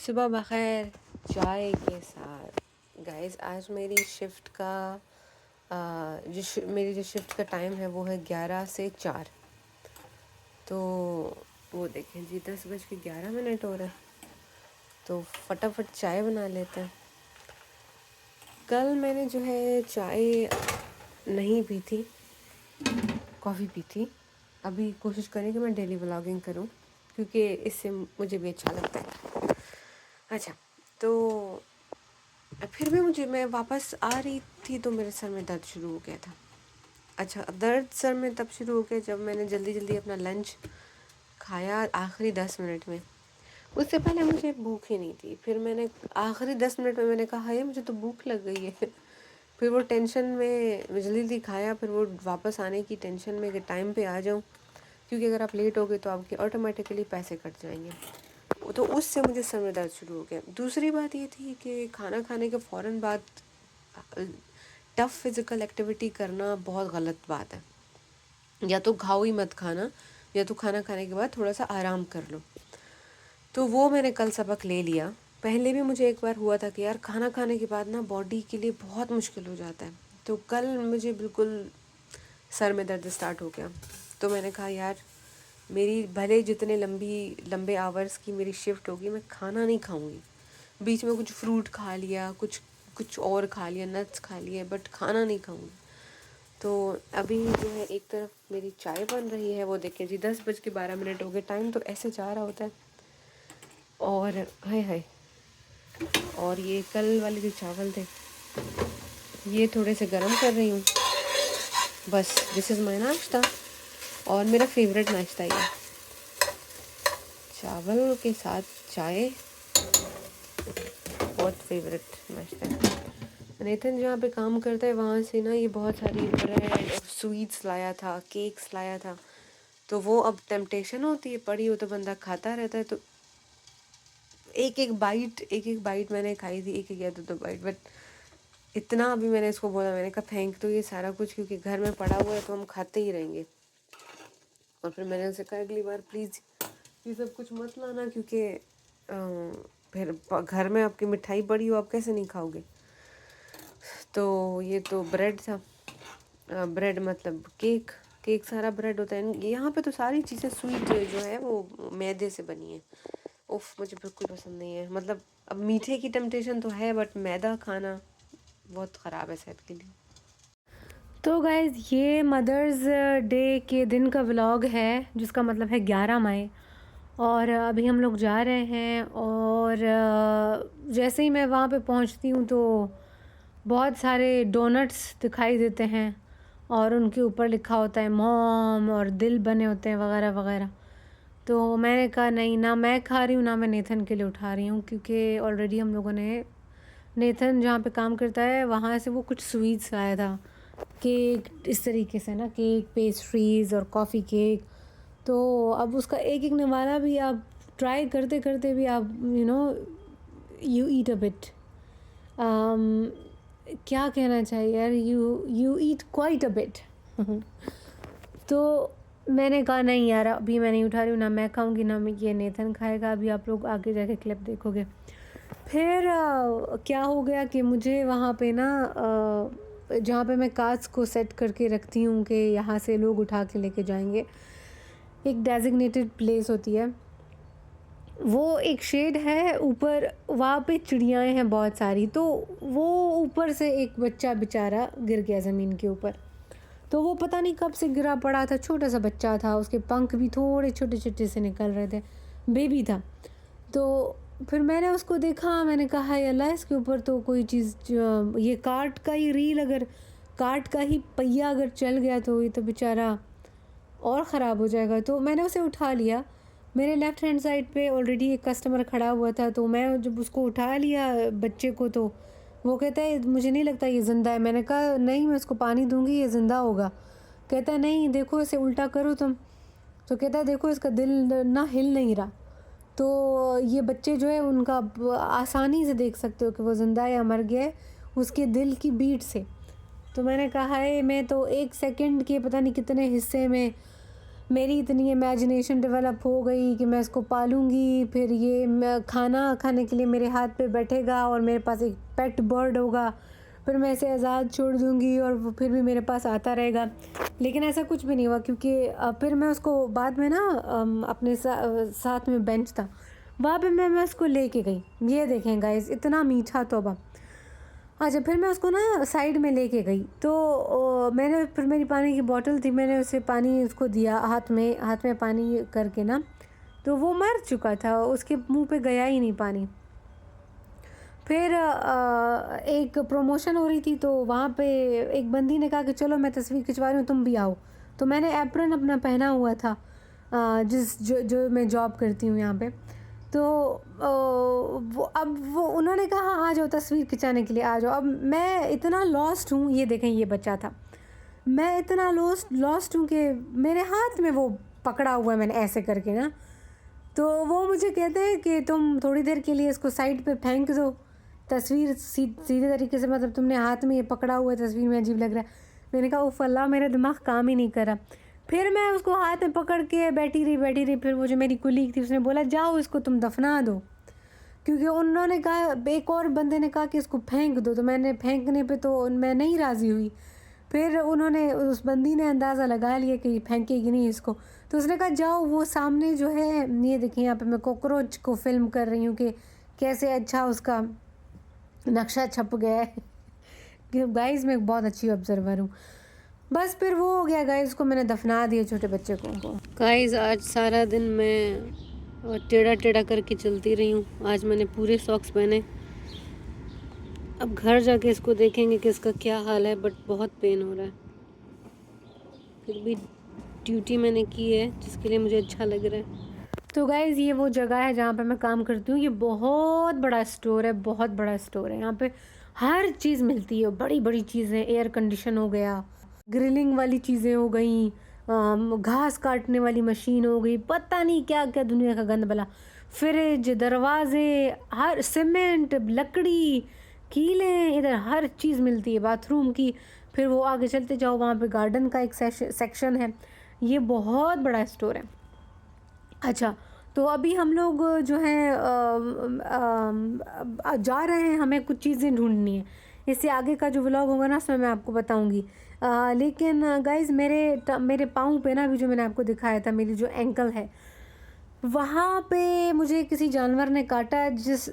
सुबह बखैर चाय के साथ। गाइस आज मेरी शिफ्ट का मेरी जो शिफ्ट का टाइम है वो है 11 से 4। तो वो देखें जी 10:11 हो रहे हैं, तो फटाफट चाय बना लेते हैं। कल मैंने जो है चाय नहीं पी थी, कॉफ़ी पी थी। अभी कोशिश करें कि मैं डेली व्लॉगिंग करूं, क्योंकि इससे मुझे भी अच्छा लगता है। अच्छा, तो फिर भी मैं वापस आ रही थी तो मेरे सर में दर्द शुरू हो गया था। अच्छा, दर्द सर में तब शुरू हो गया जब मैंने जल्दी जल्दी अपना लंच खाया आखिरी 10 मिनट में। उससे पहले मुझे भूख ही नहीं थी। फिर मैंने आखिरी 10 मिनट में मैंने कहा ये मुझे तो भूख लग गई है। फिर वो टेंशन में जल्दी जल्दी खाया, फिर वो वापस आने की टेंशन में कि टाइम पे आ जाऊँ, क्योंकि अगर आप लेट हो गए तो आपके ऑटोमेटिकली पैसे कट जाएंगे। तो उससे मुझे सर में दर्द शुरू हो गया। दूसरी बात ये थी कि खाना खाने के फ़ौरन बाद टफ़ फिज़िकल एक्टिविटी करना बहुत गलत बात है। या तो खाओ ही मत खाना, या तो खाना खाने के बाद थोड़ा सा आराम कर लो। तो वो मैंने कल सबक ले लिया। पहले भी मुझे एक बार हुआ था कि यार खाना खाने के बाद ना बॉडी के लिए बहुत मुश्किल हो जाता है। तो कल मुझे बिल्कुल सर में दर्द स्टार्ट हो गया। तो मैंने कहा यार मेरी भले जितने लंबे आवर्स की मेरी शिफ्ट होगी, मैं खाना नहीं खाऊंगी। बीच में कुछ फ्रूट खा लिया, कुछ कुछ और खा लिया, नट्स खा लिए, बट खाना नहीं खाऊंगी। तो अभी जो है एक तरफ मेरी चाय बन रही है, वो देखिए जी 10:12 हो गए। टाइम तो ऐसे जा रहा होता है। और हाय हाय, और ये कल वाले जो चावल थे ये थोड़े से गर्म कर रही हूँ। बस दिस इज़ माय नाश्ता, और मेरा फेवरेट नाश्ता ये चावल के साथ चाय, बहुत फेवरेट नाश्ता है। नेथन जहाँ पे काम करता है वहाँ से ना ये बहुत सारी ब्रेड और स्वीट्स लाया था, केक्स लाया था। तो वो अब टेम्पटेशन होती है, पड़ी हो तो बंदा खाता रहता है। तो एक एक बाइट मैंने खाई थी, एक या दो बाइट, बट इतना अभी मैंने इसको बोला, मैंने कहा थैंक तो ये सारा कुछ, क्योंकि घर में पड़ा हुआ है तो हम खाते ही रहेंगे। और फिर मैंने उनसे कहा अगली बार प्लीज़ ये सब कुछ मत लाना, क्योंकि फिर घर में आपकी मिठाई पड़ी हो, आप कैसे नहीं खाओगे। तो ये तो ब्रेड था, ब्रेड मतलब केक सारा ब्रेड होता है यहाँ पे। तो सारी चीज़ें स्वीट जो है वो मैदे से बनी है। उफ, मुझे बिल्कुल पसंद नहीं है। मतलब अब मीठे की टेम्पटेशन तो है, बट मैदा खाना बहुत ख़राब है सेहत के लिए। तो गाइज़ ये मदर्स डे के दिन का व्लॉग है, जिसका मतलब है 11 मई। और अभी हम लोग जा रहे हैं, और जैसे ही मैं वहाँ पे पहुँचती हूँ तो बहुत सारे डोनट्स दिखाई देते हैं, और उनके ऊपर लिखा होता है मॉम, और दिल बने होते हैं वगैरह वगैरह। तो मैंने कहा नहीं, ना मैं खा रही हूँ ना मैं नेथन के लिए उठा रही हूँ, क्योंकि ऑलरेडी हम लोगों ने नेथन जहाँ पे काम करता है वहाँ से वो कुछ स्वीट्स लाया था, केक इस तरीके से ना, केक, पेस्ट्रीज़ और कॉफ़ी केक। तो अब उसका एक एक नवाला भी आप ट्राई करते करते भी आप यू ईट अ बिट, क्या कहना चाहिए यार, you eat quite a bit. तो मैंने कहा नहीं यार, अभी मैं नहीं उठा रही हूँ, ना मैं खाऊंगी ना मैं ये नेथन खाएगा। अभी आप लोग आगे जाके क्लिप देखोगे। फिर क्या हो गया कि मुझे वहाँ पे ना जहाँ पे मैं कार्स को सेट करके रखती हूँ कि यहाँ से लोग उठा के लेके जाएंगे, एक डेजिग्नेटेड प्लेस होती है, वो एक शेड है ऊपर, वहाँ पे चिड़ियाएँ हैं बहुत सारी। तो वो ऊपर से एक बच्चा बेचारा गिर गया ज़मीन के ऊपर। तो वो पता नहीं कब से गिरा पड़ा था, छोटा सा बच्चा था, उसके पंख भी थोड़े छोटे छोटे से निकल रहे थे, बेबी था। तो फिर मैंने उसको देखा, मैंने कहा हाय अल्लाह, इसके ऊपर तो कोई चीज़, ये कार्ट का ही रील, अगर कार्ट का ही पहिया अगर चल गया तो ये तो बेचारा और ख़राब हो जाएगा। तो मैंने उसे उठा लिया। मेरे लेफ़्ट हैंड साइड पे ऑलरेडी एक कस्टमर खड़ा हुआ था, तो मैं जब उसको उठा लिया बच्चे को, तो वो कहता है मुझे नहीं लगता ये ज़िंदा है। मैंने कहा नहीं, मैं इसको पानी दूंगी, ये ज़िंदा होगा। कहता है नहीं, देखो इसे उल्टा करो तुम। तो कहता है देखो इसका दिल ना हिल नहीं रहा। तो ये बच्चे जो है उनका आसानी से देख सकते हो कि वो ज़िंदा है या मर गया है, उसके दिल की बीट से। तो मैंने कहा है मैं तो 1 सेकंड के पता नहीं कितने हिस्से में मेरी इतनी इमेजिनेशन डेवलप हो गई कि मैं इसको पालूँगी, फिर ये खाना खाने के लिए मेरे हाथ पे बैठेगा और मेरे पास एक पेट बर्ड होगा, फिर मैं इसे आज़ाद छोड़ दूँगी और वो फिर भी मेरे पास आता रहेगा। लेकिन ऐसा कुछ भी नहीं हुआ, क्योंकि फिर मैं उसको बाद में ना अपने साथ में बेंच था, वहाँ पे मैं उसको लेके गई। ये देखें गाइस, इतना मीठा, तौबा। अच्छा, फिर मैं उसको ना साइड में लेके गई, तो मैंने फिर मेरी पानी की बॉटल थी, मैंने उसे पानी उसको दिया हाथ में पानी करके ना, तो वो मर चुका था, उसके मुंह पे गया ही नहीं पानी। फिर एक प्रमोशन हो रही थी, तो वहाँ पे एक बंदी ने कहा कि चलो मैं तस्वीर खिंचवा रही हूँ, तुम भी आओ। तो मैंने एप्रन अपना पहना हुआ था, जो मैं जॉब करती हूँ यहाँ पे। तो वो उन्होंने कहा हाँ, आ जाओ तस्वीर खिंचाने के लिए, आ जाओ। अब मैं इतना लॉस्ट हूँ, ये देखें ये बच्चा था, मैं इतना लॉस्ट हूँ कि मेरे हाथ में वो पकड़ा हुआ है मैंने ऐसे करके ना। तो वो मुझे कहते हैं कि तुम थोड़ी देर के लिए इसको साइड पे फेंक दो, तस्वीर सीधे तरीके से, मतलब तुमने हाथ में ये पकड़ा हुआ है, तस्वीर में अजीब लग रहा है। मैंने कहा उफ़ अल्लाह, मेरा दिमाग काम ही नहीं करा। फिर मैं उसको हाथ में पकड़ के बैठी रही। फिर वो जो मेरी कुलीग थी उसने बोला जाओ इसको तुम दफना दो, क्योंकि उन्होंने कहा, एक और बंदे ने कहा कि इसको फेंक दो, तो मैंने फेंकने पे तो मैं नहीं राज़ी हुई। फिर उन्होंने, उस बंदी ने अंदाज़ा लगा लिया कि फेंकेगी नहीं इसको, तो उसने कहा जाओ वो सामने जो है, ये देखिए यहाँ पे मैं कॉकरोच को फिल्म कर रही हूँ कि कैसे अच्छा उसका नक्शा छप गया है। गाइस मैं बहुत अच्छी ऑब्जर्वर हूँ। बस फिर वो हो गया गाइस, को मैंने दफना दिया छोटे बच्चे को। गाइस आज सारा दिन मैं टेढ़ा करके चलती रही हूँ। आज मैंने पूरे सॉक्स पहने। अब घर जाके इसको देखेंगे कि इसका क्या हाल है, बट बहुत पेन हो रहा है। फिर भी ड्यूटी मैंने की है जिसके लिए मुझे अच्छा लग रहा है। तो गाइज़ ये वो जगह है जहाँ पे मैं काम करती हूँ। ये बहुत बड़ा स्टोर है, बहुत बड़ा स्टोर है। यहाँ पे हर चीज़ मिलती है, बड़ी बड़ी चीज़ें, एयर कंडीशन हो गया, ग्रिलिंग वाली चीज़ें हो गई, घास काटने वाली मशीन हो गई, पता नहीं क्या क्या दुनिया का गंद बला, फ्रिज, दरवाजे, हर सीमेंट, लकड़ी, कीलें, इधर हर चीज़ मिलती है बाथरूम की। फिर वो आगे चलते जाओ, वहाँ पे गार्डन का एक सेक्शन है। ये बहुत बड़ा स्टोर है। अच्छा, तो अभी हम लोग जो है जा रहे हैं, हमें कुछ चीज़ें ढूंढनी है। इससे आगे का जो व्लॉग होगा ना उसमें मैं आपको बताऊंगी। लेकिन गाइज़ मेरे पाँव पे ना, अभी जो मैंने आपको दिखाया था, मेरी जो एंकल है वहाँ पे मुझे किसी जानवर ने काटा,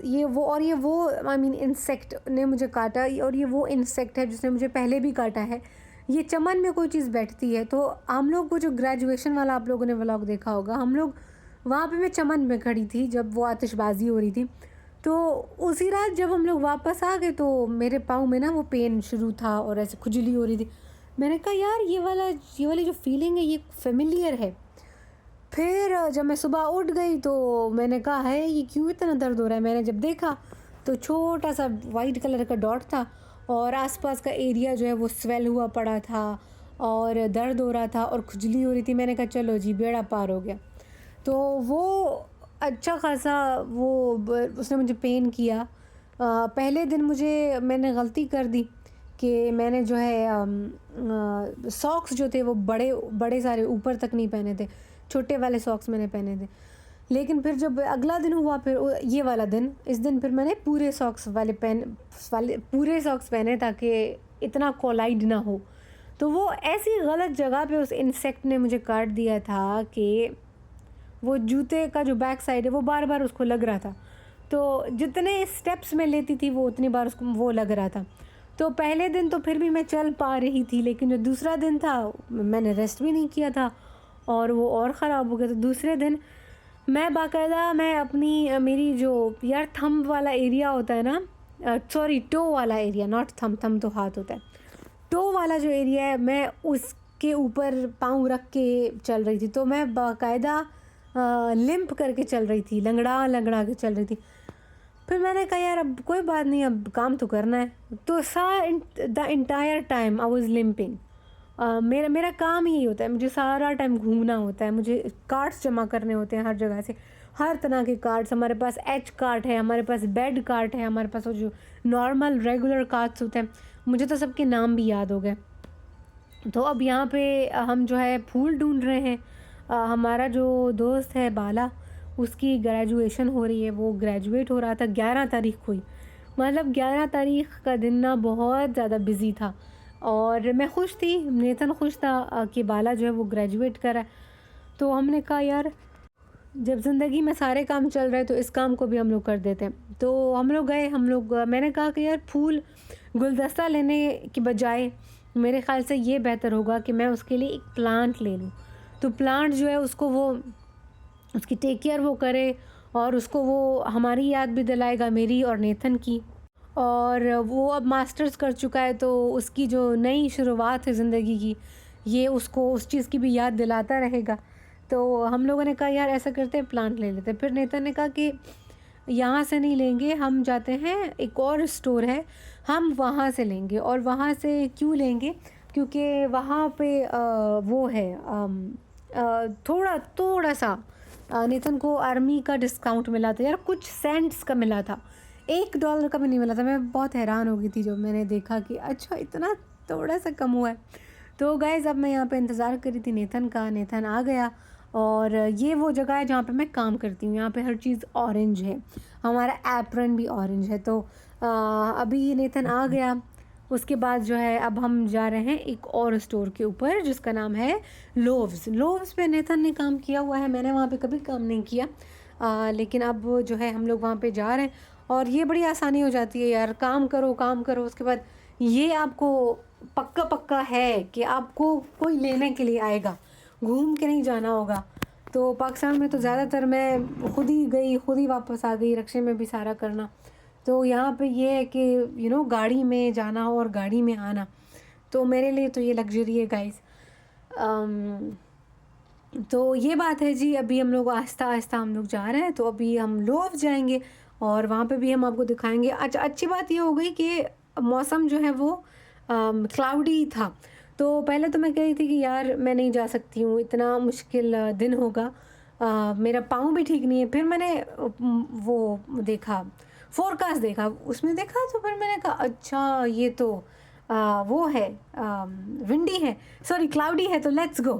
ये वो आई मीन इंसेक्ट ने मुझे काटा, और ये वो इंसेक्ट है जिसने मुझे पहले भी काटा है। ये चमन में कोई चीज़ बैठती है, तो हम लोग को जो ग्रेजुएशन वाला आप लोगों ने व्लॉग देखा होगा, हम लोग वहाँ पे मैं चमन में खड़ी थी जब वो आतिशबाजी हो रही थी। तो उसी रात जब हम लोग वापस आ गए, तो मेरे पाँव में ना वो पेन शुरू था और ऐसे खुजली हो रही थी। मैंने कहा यार ये वाली जो फीलिंग है ये फेमिलियर है। फिर जब मैं सुबह उठ गई तो मैंने कहा है ये क्यों इतना दर्द हो रहा है। मैंने जब देखा तो छोटा सा वाइट कलर का डॉट था, और आसपास का एरिया जो है वो स्वेल हुआ पड़ा था और दर्द हो रहा था और खुजली हो रही थी। मैंने कहा चलो जी बेड़ा पार हो गया। तो वो अच्छा खासा उसने मुझे पेन किया। पहले दिन मैंने गलती कर दी कि मैंने जो है सॉक्स जो थे वो बड़े बड़े सारे ऊपर तक नहीं पहने थे, छोटे वाले सॉक्स मैंने पहने थे। लेकिन फिर जब अगला दिन हुआ, फिर ये वाला दिन, इस दिन फिर मैंने पूरे सॉक्स पहने ताकि इतना कोलाइड ना हो। तो वो ऐसी गलत जगह पे उस इंसेक्ट ने मुझे काट दिया था कि वो जूते का जो बैक साइड है वो बार बार उसको लग रहा था। तो जितने स्टेप्स मैं लेती थी वो उतनी बार उसको वो लग रहा था। तो पहले दिन तो फिर भी मैं चल पा रही थी, लेकिन जो दूसरा दिन था मैंने रेस्ट भी नहीं किया था और वो और ख़राब हो गया। तो दूसरे दिन मैं बाकायदा मेरी जो यार थंब वाला एरिया होता है ना, सॉरी टो वाला एरिया, नॉट थंब तो हाथ होता है, टो वाला जो एरिया है मैं उसके ऊपर पाँव रख के चल रही थी। तो मैं बाकायदा लिम्प करके चल रही थी, लंगड़ा के चल रही थी। फिर मैंने कहा यार अब कोई बात नहीं, अब काम तो करना है। तो the entire time I was limping. मेरा काम ही यही होता है, मुझे सारा टाइम घूमना होता है, मुझे कार्ड्स जमा करने होते हैं हर जगह से, हर तरह के कार्ड्स। हमारे पास एच कार्ड है, हमारे पास बेड कार्ड है, हमारे पास वो जो नॉर्मल रेगुलर कार्ड्स होते हैं, मुझे तो सबके नाम भी याद हो गए। तो अब यहाँ पे हम जो है फूल ढूंढ रहे हैं। हमारा जो दोस्त है बाला, उसकी ग्रेजुएशन हो रही है, वो ग्रेजुएट हो रहा था, 11 तारीख हुई। मतलब 11 तारीख का दिन ना बहुत ज़्यादा बिज़ी था और मैं खुश थी, नेतन खुश था कि बाला जो है वो ग्रेजुएट करा। तो हमने कहा यार जब ज़िंदगी में सारे काम चल रहे हैं तो इस काम को भी हम लोग कर देते हैं। तो हम लोग गए, मैंने कहा कि यार फूल गुलदस्ता लेने की बजाय मेरे ख़्याल से ये बेहतर होगा कि मैं उसके लिए एक प्लांट ले लूँ। तो प्लांट जो है उसको वो उसकी टेक केयर वो करे और उसको वो हमारी याद भी दिलाएगा, मेरी और नेथन की। और वो अब मास्टर्स कर चुका है तो उसकी जो नई शुरुआत है ज़िंदगी की, ये उसको उस चीज़ की भी याद दिलाता रहेगा। तो हम लोगों ने कहा यार ऐसा करते हैं, प्लांट ले लेते हैं। फिर नेतन ने कहा कि यहाँ से नहीं लेंगे, हम जाते हैं एक और स्टोर है, हम वहाँ से लेंगे। और वहाँ से क्यों लेंगे, क्योंकि वहाँ पे वो है थोड़ा सा नेतन को आर्मी का डिस्काउंट मिला था यार, कुछ सेंट्स का मिला था, $1 का भी नहीं मिला था। मैं बहुत हैरान हो गई थी जब मैंने देखा कि अच्छा इतना थोड़ा सा कम हुआ है। तो गाइज़ अब मैं यहाँ पे इंतज़ार कर रही थी नेथन का, नेथन आ गया। और ये वो जगह है जहाँ पे मैं काम करती हूँ, यहाँ पे हर चीज़ ऑरेंज है, हमारा एप्रन भी ऑरेंज है। तो अभी नेथन आ गया, उसके बाद जो है अब हम जा रहे हैं एक और स्टोर के ऊपर जिसका नाम है लोव्स पे नेथन ने काम किया हुआ है, मैंने वहाँ पे कभी काम नहीं किया। लेकिन अब जो है हम लोग वहाँ पे जा रहे हैं और ये बड़ी आसानी हो जाती है यार, काम करो उसके बाद ये आपको पक्का है कि आपको कोई लेने के लिए आएगा, घूम के नहीं जाना होगा। तो पाकिस्तान में तो ज़्यादातर मैं खुद ही गई, खुद ही वापस आ गई, रक्शे में भी सारा करना। तो यहाँ पे ये है कि गाड़ी में जाना और गाड़ी में आना, तो मेरे लिए तो ये लग्जरी है गाइस। तो ये बात है जी। अभी हम लोग आहिस्ता आहिस्ता हम लोग जा रहे हैं, तो अभी हम लोव जाएंगे और वहाँ पे भी हम आपको दिखाएंगे। अच्छा, अच्छी बात ये हो गई कि मौसम जो है वो क्लाउडी था। तो पहले तो मैं कह रही थी कि यार मैं नहीं जा सकती हूँ, इतना मुश्किल दिन होगा, मेरा पाँव भी ठीक नहीं है। फिर मैंने वो देखा, फोरकास्ट देखा, उसमें देखा तो फिर मैंने कहा अच्छा ये तो वो है विंडी है, सॉरी क्लाउडी है, तो लेट्स गो।